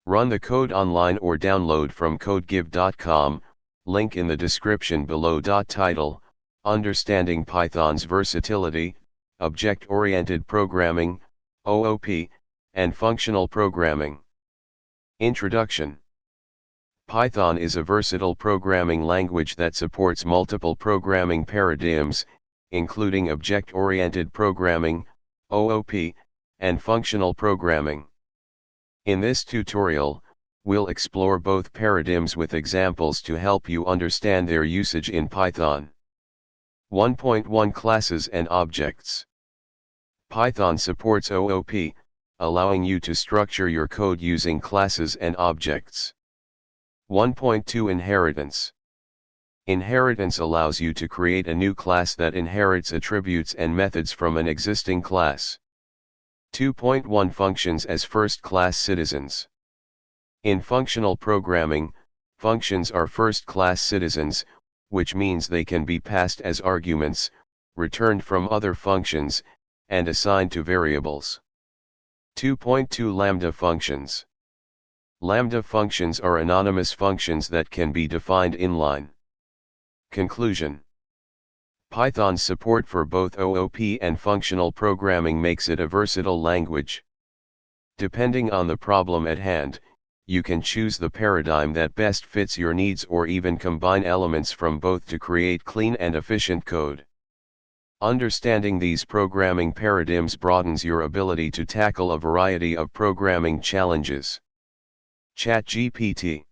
Run the code online or download from codegive.com, link in the description below. Title: Understanding Python's Versatility, Object-Oriented Programming, OOP, and Functional Programming. Introduction. Python is a versatile programming language that supports multiple programming paradigms, including object-oriented programming, OOP, and functional programming. In this tutorial, we'll explore both paradigms with examples to help you understand their usage in Python. 1.1 Classes and Objects. Python supports OOP, allowing you to structure your code using classes and objects. 1.2 Inheritance. Inheritance allows you to create a new class that inherits attributes and methods from an existing class. 2.1 Functions as first-class citizens. In functional programming, functions are first-class citizens, which means they can be passed as arguments, returned from other functions, and assigned to variables. 2.2 Lambda functions. Lambda functions are anonymous functions that can be defined inline. Conclusion. Python's support for both OOP and functional programming makes it a versatile language. Depending on the problem at hand, you can choose the paradigm that best fits your needs or even combine elements from both to create clean and efficient code. Understanding these programming paradigms broadens your ability to tackle a variety of programming challenges. ChatGPT.